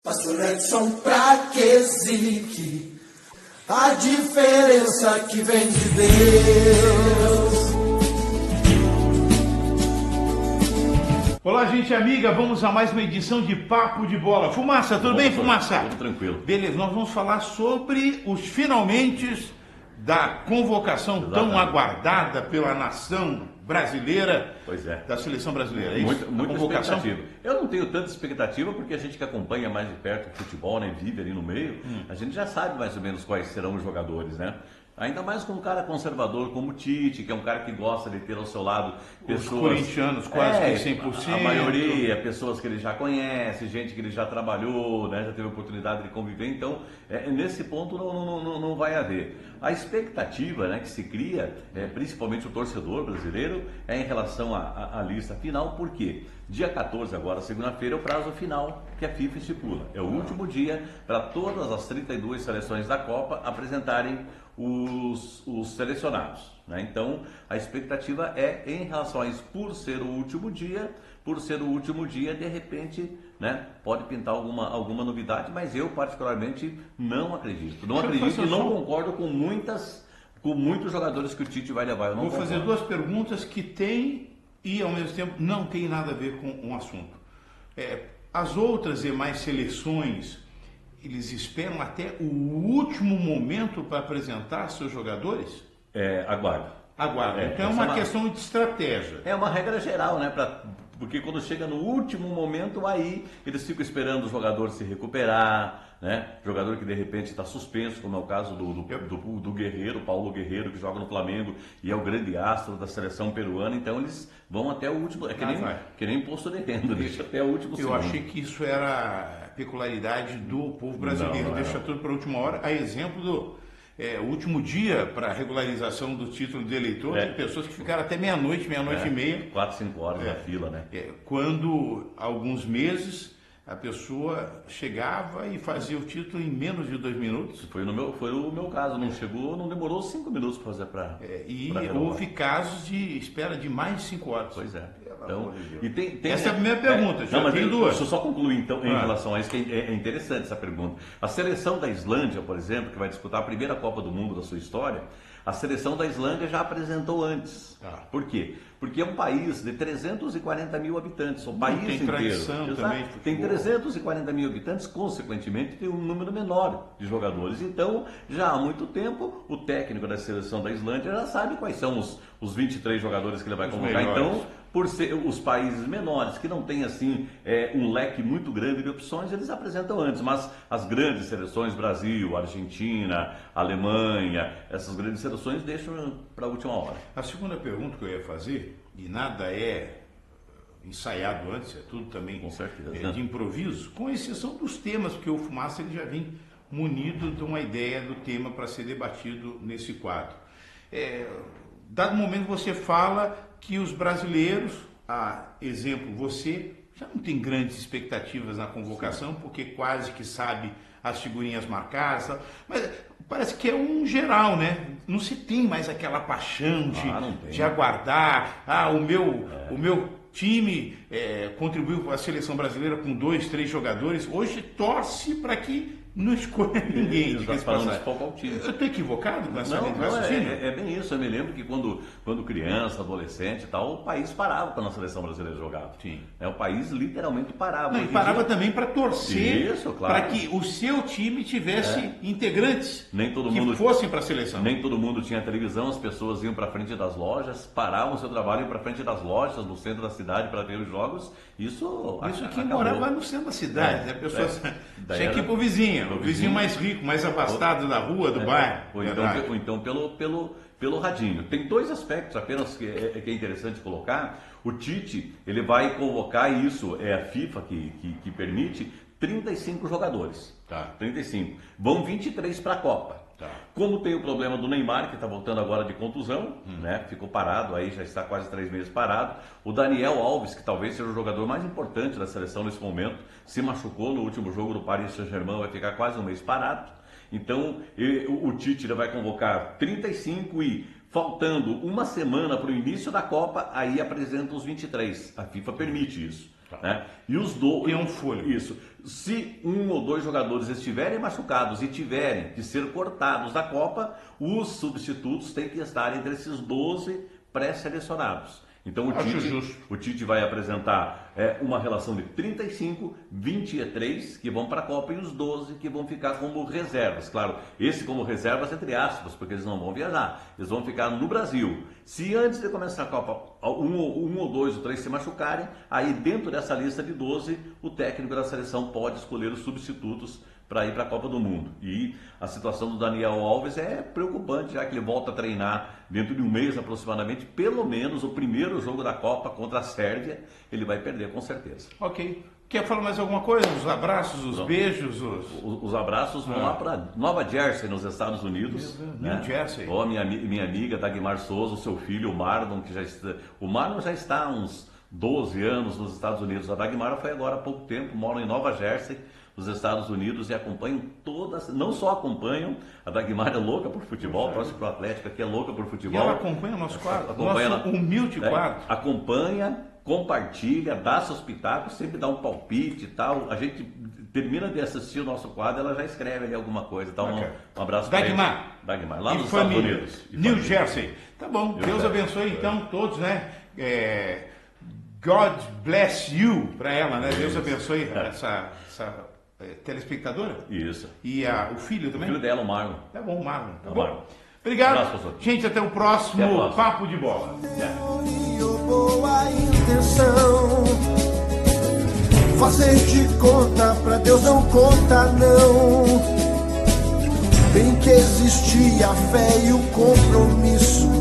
Faço Redson pra Quesik, a diferença que vem de Deus. Olá, gente amiga, vamos a mais uma edição de Papo de Bola. Fumaça, tudo bem, Fumaça? Tudo tranquilo. Beleza, nós vamos falar sobre os finalmente da convocação tão aguardada pela nação brasileira, Pois é. da seleção brasileira. É isso? Muita A convocação? expectativa. Eu não tenho tanta expectativa porque a gente que acompanha mais de perto o futebol, né, vive ali no meio, a gente já sabe mais ou menos quais serão os jogadores, né? Ainda mais com um cara conservador como o Tite, que é um cara que gosta de ter ao seu lado pessoas... Os corintianos quase que 100%. A maioria, pessoas que ele já conhece, gente que ele já trabalhou, né, já teve oportunidade de conviver. Então, nesse ponto não vai haver. A expectativa, né, que se cria, principalmente o torcedor brasileiro, é em relação à lista final. Por quê? Dia 14 agora, segunda-feira, é o prazo final que a FIFA estipula. É o último dia para todas as 32 seleções da Copa apresentarem os selecionados, né? Então a expectativa é em relação a isso, por ser o último dia, de repente, né, pode pintar alguma novidade, mas eu particularmente não acredito. Não acredito e não concordo com muitos jogadores que o Tite vai levar. Eu não Vou fazer concordo. duas perguntas que têm e ao mesmo tempo não tem nada a ver com um assunto. As outras demais seleções, eles esperam até o último momento para apresentar seus jogadores? Aguardo. Aguarda. Então é uma questão de estratégia. É uma regra geral, né? Porque quando chega no último momento, aí eles ficam esperando o jogador se recuperar, né? Jogador que de repente está suspenso, como é o caso do Guerreiro, Paulo Guerreiro, que joga no Flamengo e é o grande astro da seleção peruana. Então eles vão até o último. É que nem imposto de renda, deixa até o último segundo. Eu achei que isso era peculiaridade do povo brasileiro, deixa tudo para a última hora. A exemplo do último dia para a regularização do título de eleitor, tem pessoas que ficaram até meia-noite e meia. 4, 5 horas na fila, né? Quando, há alguns meses, a pessoa chegava e fazia o título em menos de 2 minutos. Foi o meu caso, não demorou 5 minutos para fazer para houve casos de espera de mais de 5 horas. Pois é. Então, essa é a primeira pergunta, já tem duas. Deixa eu só concluir então em relação a isso, que é interessante essa pergunta. A seleção da Islândia, por exemplo, que vai disputar a primeira Copa do Mundo da sua história, a seleção da Islândia já apresentou antes. Por quê? Porque é um país de 340 mil habitantes, o país tem inteiro. Tradição também, tem 340 mil habitantes, consequentemente tem um número menor de jogadores. Então, já há muito tempo, o técnico da seleção da Islândia já sabe quais são os 23 jogadores que ele vai convocar. Então, por ser os países menores, que não têm assim um leque muito grande de opções, eles apresentam antes. Mas as grandes seleções, Brasil, Argentina, Alemanha, essas grandes seleções deixam para a última hora. A segunda pergunta que eu ia fazer, e nada é ensaiado antes, é tudo também com certeza, de improviso, com exceção dos temas, porque o Fumaça ele já vem munido de uma ideia do tema para ser debatido nesse quadro. Dado momento você fala que os brasileiros, exemplo você, já não tem grandes expectativas na convocação, porque quase que sabe as figurinhas marcadas, mas parece que é um geral, né? Não se tem mais aquela paixão de aguardar, o meu time contribuiu para a seleção brasileira com 2, 3 jogadores, hoje torce para que não escolha ninguém. Está falando de foco ao time. Eu estou equivocado com essa Não, é bem isso. Eu me lembro que quando criança, adolescente e tal, o país parava quando a seleção brasileira jogava. Sim. O país literalmente parava. Não, e parava também para torcer, claro, para que o seu time tivesse integrantes que fossem para a seleção. Nem todo mundo tinha televisão, as pessoas iam para frente das lojas, paravam o seu trabalho, iam para frente das lojas, no centro da cidade para ver os jogos. Isso quem morava no centro da cidade. A pessoa tinha que ir para o vizinho. O vizinho mais rico, mais abastado da rua, do bairro. Ou então pelo radinho. Tem 2 aspectos apenas que é interessante colocar. O Tite, ele vai convocar isso, é a FIFA que permite, 35 jogadores. 35. Vão 23 para a Copa. Como tem o problema do Neymar, que está voltando agora de contusão, né? Ficou parado, aí já está quase 3 meses parado. O Daniel Alves, que talvez seja o jogador mais importante da seleção nesse momento, se machucou no último jogo do Paris Saint-Germain, vai ficar quase 1 mês parado. Então, o Tite vai convocar 35 e, faltando uma semana para o início da Copa, aí apresenta os 23. A FIFA permite isso. Né? E os dois. Tem um fôlego. Isso. Se um ou dois jogadores estiverem machucados e tiverem que ser cortados da Copa, os substitutos têm que estar entre esses 12 pré-selecionados. Então o Tite vai apresentar uma relação de 35, 23 que vão para a Copa e os 12 que vão ficar como reservas. Claro, esse como reservas entre aspas, porque eles não vão viajar, eles vão ficar no Brasil. Se antes de começar a Copa um ou dois ou três se machucarem, aí dentro dessa lista de 12, o técnico da seleção pode escolher os substitutos para ir para a Copa do Mundo. E a situação do Daniel Alves é preocupante, já que ele volta a treinar dentro de um mês aproximadamente, pelo menos o primeiro jogo da Copa contra a Sérvia, ele vai perder com certeza. Ok. Quer falar mais alguma coisa? Os abraços, os beijos? Os abraços vão lá para Nova Jersey, nos Estados Unidos. New Jersey. Ó, minha amiga Dagmar Souza, o seu filho, o Marlon, o Marlon já está há uns 12 anos nos Estados Unidos. A Dagmar foi agora há pouco tempo, mora em Nova Jersey, nos Estados Unidos, e acompanham todas, não só acompanham, a Dagmar é louca por futebol, torce para o Atlético, que é louca por futebol. E ela acompanha o nosso quadro, nosso humilde quadro. Acompanha, compartilha, dá seus pitacos, sempre dá um palpite e tal. A gente termina de assistir o nosso quadro, ela já escreve ali alguma coisa. Então, um abraço para Dagmar. Dagmar, lá nos Estados Unidos. New Jersey. Tá bom, Deus abençoe então todos, né? God bless you para ela, né? Deus abençoe essa telespectadora? Isso. E o filho também? O filho dela, o Marlon. Tá bom, o Marlon. Tá bom. Marlon. Obrigado. Abraço, gente, até o próximo Papo de Bola. Boa intenção, fazer de conta pra Deus não conta não. Tem que existir a fé e o compromisso.